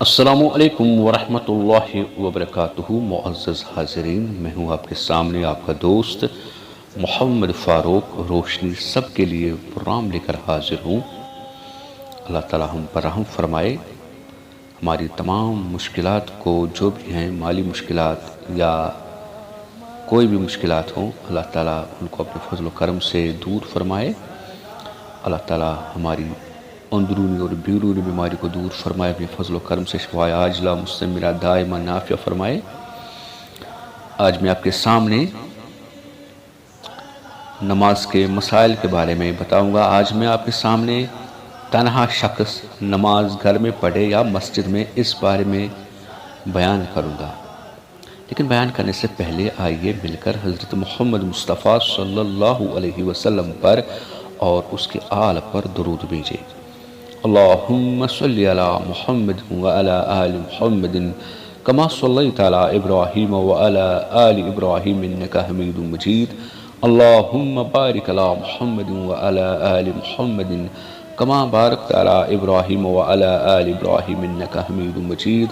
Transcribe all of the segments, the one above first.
السلام علیکم ورحمۃ اللہ وبرکاتہ۔ معزز حاضرین، میں ہوں آپ کے سامنے آپ کا دوست محمد فاروق روشنی سب کے لیے پروگرام لے کر حاضر ہوں۔ اللہ تعالی ہم پر رحم فرمائے، ہماری تمام مشکلات کو، جو بھی ہیں مالی مشکلات یا کوئی بھی مشکلات ہوں، اللہ تعالیٰ ان کو اپنے فضل و کرم سے دور فرمائے۔ اللہ تعالیٰ ہماری اندرونی اور بیرونی بیماری کو دور فرمائے، اپنے فضل و کرم سے شفائے عاجلہ مستمرہ دائمہ نافع فرمائے۔ آج میں آپ کے سامنے نماز کے مسائل کے بارے میں بتاؤں گا۔ آج میں آپ کے سامنے تنہا شخص نماز گھر میں پڑھے یا مسجد میں، اس بارے میں بیان کروں گا۔ لیکن بیان کرنے سے پہلے آئیے مل کر حضرت محمد مصطفیٰ صلی اللہ علیہ وسلم پر اور اس کے آل پر درود بھیجیں۔ اللہم صلی علی محمد وعلی آل محمد کما صلیت علی ابراہیم وعلی آل ابراہیم انکا حمید مجید۔ اللہم بارک علی محمد وعلی آل محمد کما بارکت علی ابراہیم وعلی آل ابراہیم انکا حمید مجید۔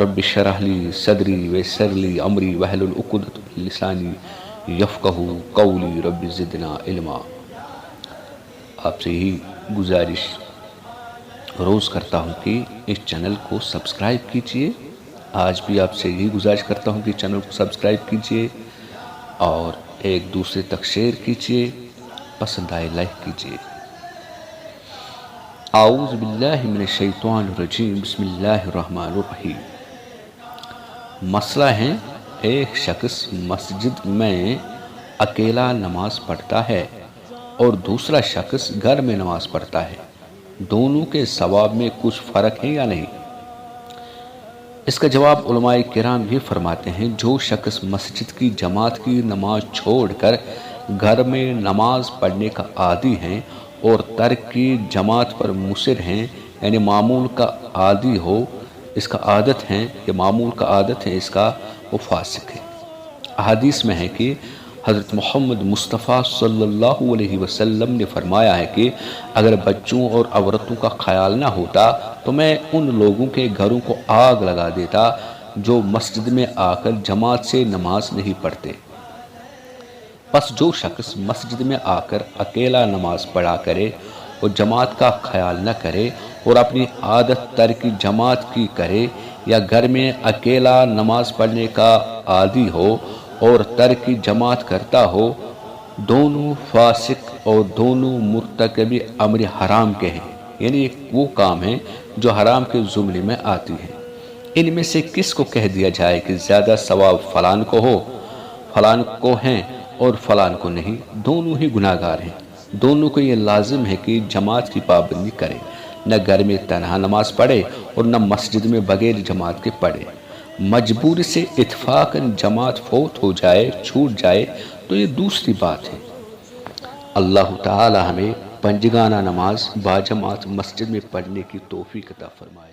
رب اشرح لی صدری ویسر لی امری واحلل عقدۃ من لسانی یفقہوا قولی۔ رب زدنا علما۔ آپ سے یہی گزارش روز کرتا ہوں کہ اس چینل کو سبسکرائب کیجئے۔ آج بھی آپ سے یہی گزارش کرتا ہوں کہ چینل کو سبسکرائب کیجئے اور ایک دوسرے تک شیئر کیجئے، پسند آئے لائک کیجئے۔ اعوذ باللہ من الشیطان الرجیم، بسم اللہ الرحمن الرحیم۔ مسئلہ ہے، ایک شخص مسجد میں اکیلا نماز پڑھتا ہے اور دوسرا شخص گھر میں نماز پڑھتا ہے، دونوں کے ثواب میں کچھ فرق ہے یا نہیں؟ اس کا جواب علماء کرام یہ فرماتے ہیں، جو شخص مسجد کی جماعت کی نماز چھوڑ کر گھر میں نماز پڑھنے کا عادی ہیں اور ترک کی جماعت پر مصر ہیں، یعنی معمول کا عادی ہو، اس کا عادت ہے یا معمول کا عادت ہے، اس کا وہ فاسق ہے۔ احادیث میں ہے کہ حضرت محمد مصطفیٰ صلی اللہ علیہ وسلم نے فرمایا ہے کہ اگر بچوں اور عورتوں کا خیال نہ ہوتا تو میں ان لوگوں کے گھروں کو آگ لگا دیتا جو مسجد میں آ کر جماعت سے نماز نہیں پڑھتے۔ پس جو شخص مسجد میں آ کر اکیلا نماز پڑھا کرے اور جماعت کا خیال نہ کرے اور اپنی عادت ترک جماعت کی کرے، یا گھر میں اکیلا نماز پڑھنے کا عادی ہو اور ترک جماعت کرتا ہو، دونوں فاسق اور دونوں مرتکب امر حرام کے ہیں، یعنی وہ کام ہیں جو حرام کے زمرے میں آتی ہیں۔ ان میں سے کس کو کہہ دیا جائے کہ زیادہ ثواب فلان کو ہو، فلان کو ہیں اور فلان کو نہیں؟ دونوں ہی گناہ گار ہیں۔ دونوں کو یہ لازم ہے کہ جماعت کی پابندی کرے، نہ گھر میں تنہا نماز پڑھے اور نہ مسجد میں بغیر جماعت کے پڑھے۔ مجبوری سے اتفاقاً جماعت فوت ہو جائے، چھوٹ جائے تو یہ دوسری بات ہے۔ اللہ تعالی ہمیں پنجگانہ نماز باجماعت مسجد میں پڑھنے کی توفیق عطا فرمائے۔